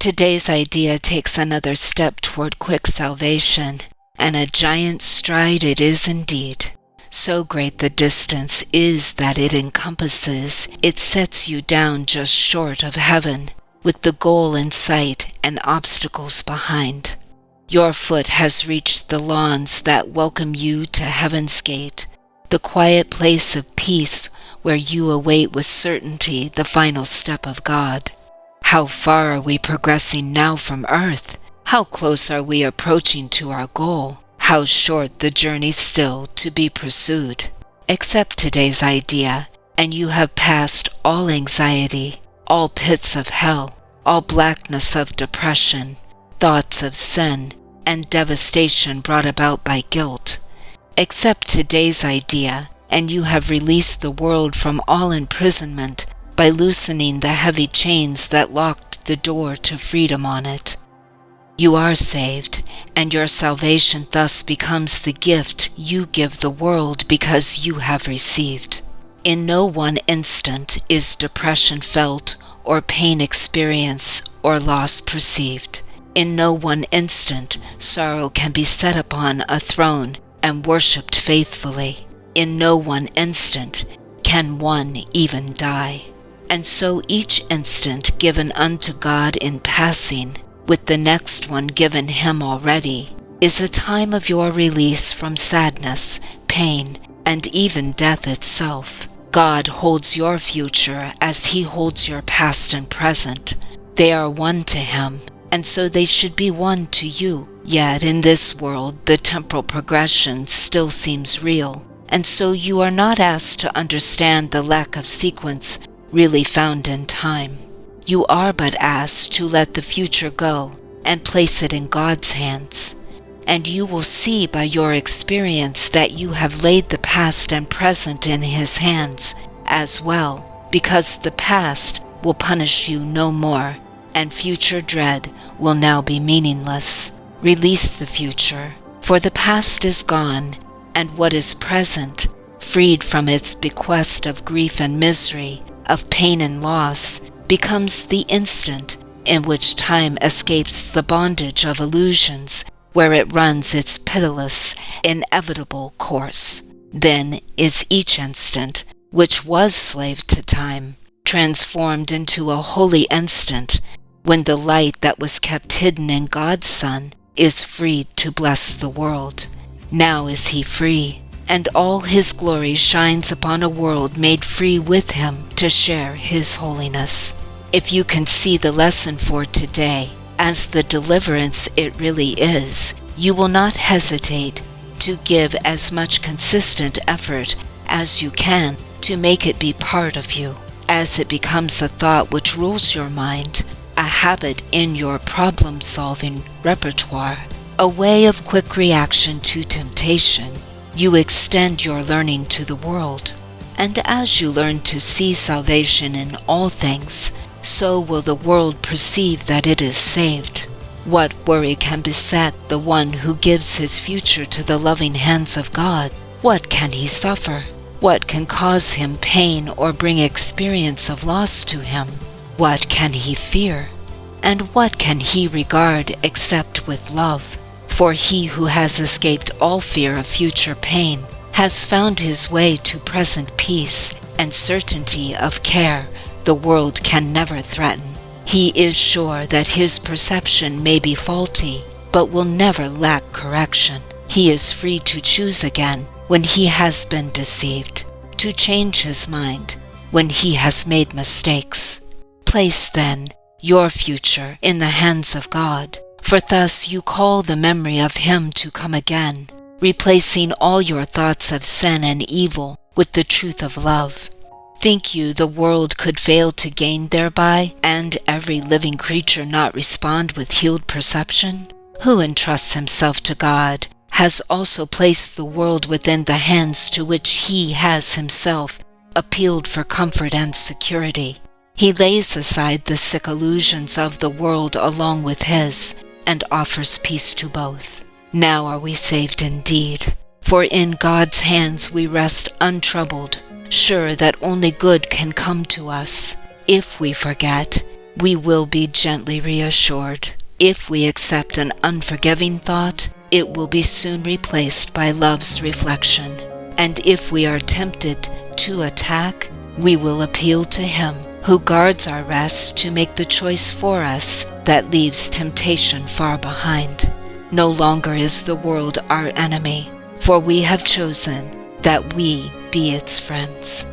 Today's idea takes another step toward quick salvation, and a giant stride it is indeed. So great the distance is that it encompasses, it sets you down just short of heaven, with the goal in sight and obstacles behind. Your foot has reached the lawns that welcome you to heaven's gate, the quiet place of peace where you await with certainty the final step of God. How far are we progressing now from earth? How close are we approaching to our goal? How short the journey still to be pursued. Accept today's idea, and you have passed all anxiety, all pits of hell, all blackness of depression, thoughts of sin, and devastation brought about by guilt. Accept today's idea, and you have released the world from all imprisonment by loosening the heavy chains that locked the door to freedom on it. You are saved, and your salvation thus becomes the gift you give the world because you have received. In no one instant is depression felt, or pain experienced, or loss perceived. In no one instant sorrow can be set upon a throne and worshipped faithfully. In no one instant can one even die. And so each instant given unto God in passing, with the next one given him already, is a time of your release from sadness, pain, and even death itself. God holds your future as he holds your past and present. They are one to him, and so they should be one to you. Yet in this world the temporal progression still seems real, and so you are not asked to understand the lack of sequence really found in time. You are but asked to let the future go and place it in God's hands, and you will see by your experience that you have laid the past and present in his hands as well, because the past will punish you no more, and future dread will now be meaningless. Release the future, for the past is gone, and what is present, freed from its bequest of grief and misery, of pain and loss, becomes the instant in which time escapes the bondage of illusions, where it runs its pitiless, inevitable course. Then is each instant, which was slave to time, transformed into a holy instant, when the light that was kept hidden in God's Son is freed to bless the world. Now is he free, and all his glory shines upon a world made free with him to share his holiness. If you can see the lesson for today as the deliverance it really is, you will not hesitate to give as much consistent effort as you can to make it be part of you, as it becomes a thought which rules your mind, a habit in your problem-solving repertoire, a way of quick reaction to temptation. You extend your learning to the world, and as you learn to see salvation in all things, so will the world perceive that it is saved. What worry can beset the one who gives his future to the loving hands of God? What can he suffer? What can cause him pain or bring experience of loss to him? What can he fear? And what can he regard except with love? For he who has escaped all fear of future pain has found his way to present peace and certainty of care the world can never threaten. He is sure that his perception may be faulty, but will never lack correction. He is free to choose again when he has been deceived, to change his mind when he has made mistakes. Place, then, your future in the hands of God, for thus you call the memory of him to come again, replacing all your thoughts of sin and evil with the truth of love. Think you the world could fail to gain thereby, and every living creature not respond with healed perception? Who entrusts himself to God has also placed the world within the hands to which he has himself appealed for comfort and security. He lays aside the sick illusions of the world along with his, and offers peace to both. Now are we saved indeed, for in God's hands we rest untroubled, sure that only good can come to us. If we forget, we will be gently reassured. If we accept an unforgiving thought, it will be soon replaced by love's reflection. And if we are tempted to attack, we will appeal to Him who guards our rest to make the choice for us that leaves temptation far behind. No longer is the world our enemy, for we have chosen that we be its friends.